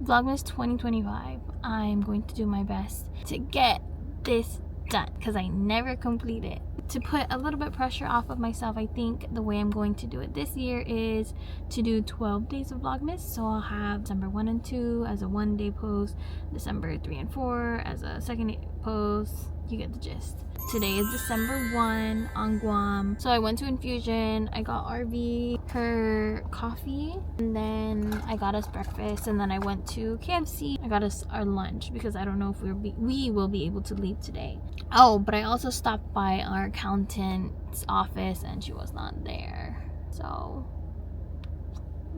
Vlogmas 2025. I'm going to do my best to get this done because I never complete it. To put a little bit pressure off of myself, I think the way I'm going to do it this year is to do 12 days of Vlogmas. So I'll have December 1 and 2 as a 1-day post, December 3 and 4 as a 2nd post. You get the gist. Today is December 1 on Guam. So I went to Infusion. I got RV her coffee, and then I got us breakfast, and then I went to KFC. I got us our lunch because I don't know if we will be able to leave today. Oh, but I also stopped by our accountant's office and she was not there. So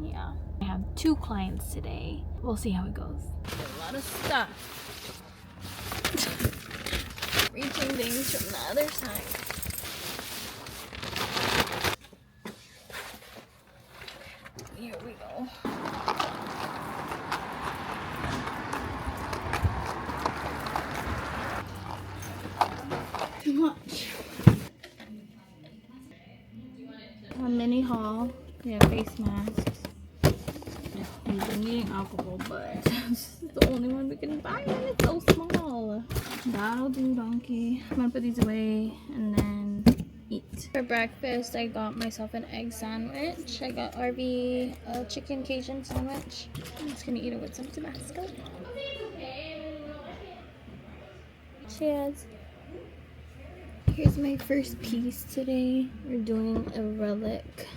yeah, I have 2 clients today. We'll see how it goes. A lot of stuff. Reaching things from the other side. Here we go. Too much. A mini haul. We have face masks. We've been needing alcohol, but this is the only one we can buy and it's so small. That'll do, donkey. I'm gonna put these away and then eat. For breakfast, I got myself an egg sandwich. I got RV a chicken Cajun sandwich. I'm just gonna eat it with some Tabasco. Cheers. Here's my first piece today. We're doing a relic.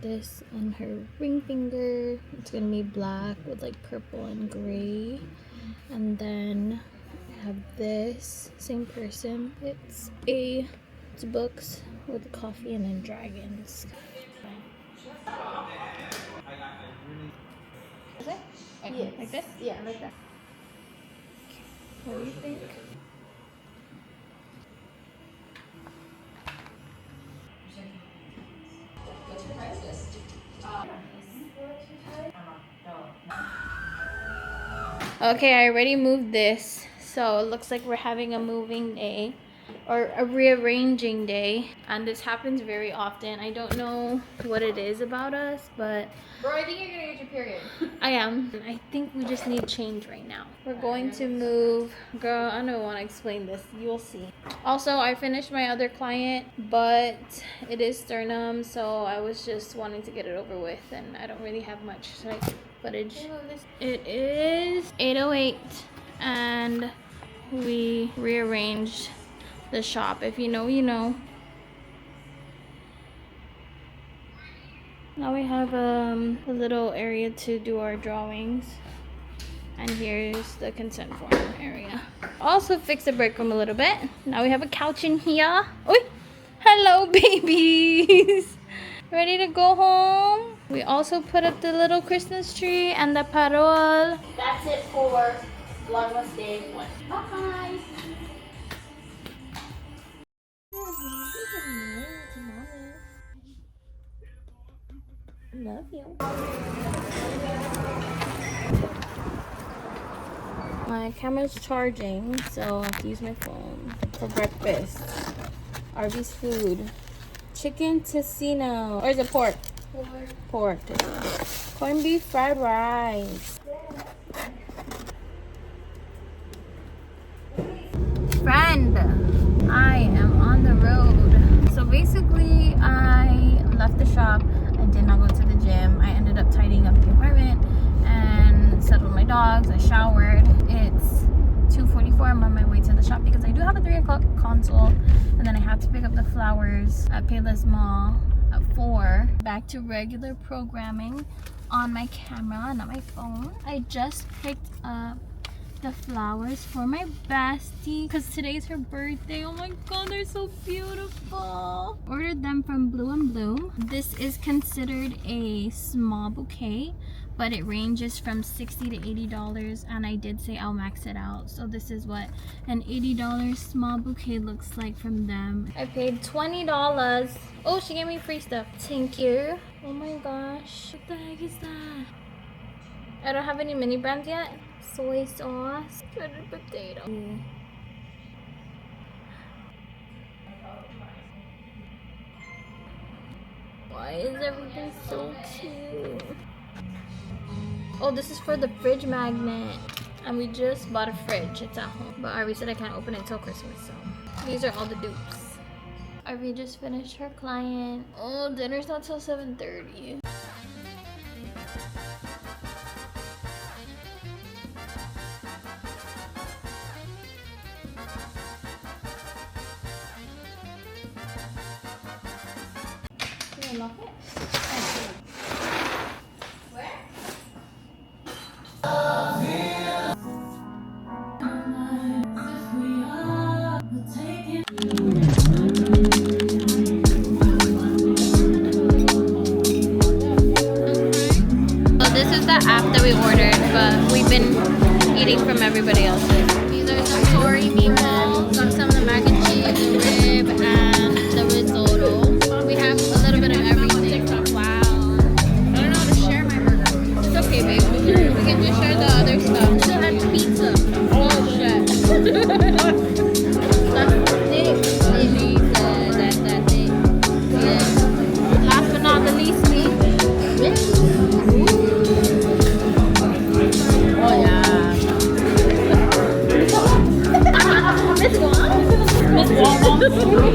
This on her ring finger. It's gonna be black with like purple and gray. And then I have this same person. It's books with coffee and then dragons. Is it? Yes. Like this? Yeah, like that. What do you think? Okay, I already moved this, so it looks like we're having a moving day or a rearranging day, and this happens very often. I don't know what it is about us, but bro, I think you're gonna get your period. I am. I think we just need change right now. We're going to move. Girl, I don't want to explain this. You'll see. Also, I finished my other client, but it is sternum, so I was just wanting to get it over with, and I don't really have much like footage. It is 8:08, and we rearranged the shop. If you know, you know. Now we have a little area to do our drawings. And here's the consent form area. Also fix the break room a little bit. Now we have a couch in here. Oi! Hello, babies! Ready to go home? We also put up the little Christmas tree and the parol. That's it for Vlogmas Day 1. Bye! Love you. My camera's charging, so I have to use my phone. For breakfast, Arby's food. Chicken tocino. Or is it pork? Pork. Corned beef fried rice. Friend, I am on the road. So basically, I left the shop. I did not go to the gym. I ended up tidying up the apartment and settled my dogs. I showered. It's 2:44. I'm on my way to the shop because I do have a 3 o'clock consult, and then I have to pick up the flowers at Payless Mall at 4. Back to regular programming on my camera, not my phone. I just picked up the flowers for my bestie because today's her birthday. Oh my god, they're so beautiful. Ordered them from Blue and Bloom. This is considered a small bouquet, but it ranges from $60 to $80, and I did say I'll max it out. So this is what an $80 small bouquet looks like from them. I paid $20. Oh, she gave me free stuff. Thank you. Oh my gosh, what the heck is that? I don't have any mini brands yet. Soy sauce, shredded potato. Why is everything so cute? Oh, this is for the fridge magnet. And we just bought a fridge. It's at home. But Arby said I can't open it until Christmas, so these are all the dupes. Arby just finished her client. Oh, dinner's not till 7:30. Can I lock it? Where? So this is the app that we ordered, but we've been eating from everybody else's. These are some tori meatballs, got some of the mac and cheese, the rib, and the risotto. We have a little bit of everything. Wow. I don't know how to share my burger. It's okay, babe. We can just share the other stuff. We still have pizza. Oh, shit. That's it. Yeah. Last but not the least, me. Oh, yeah. Miss Guam? Miss Guam.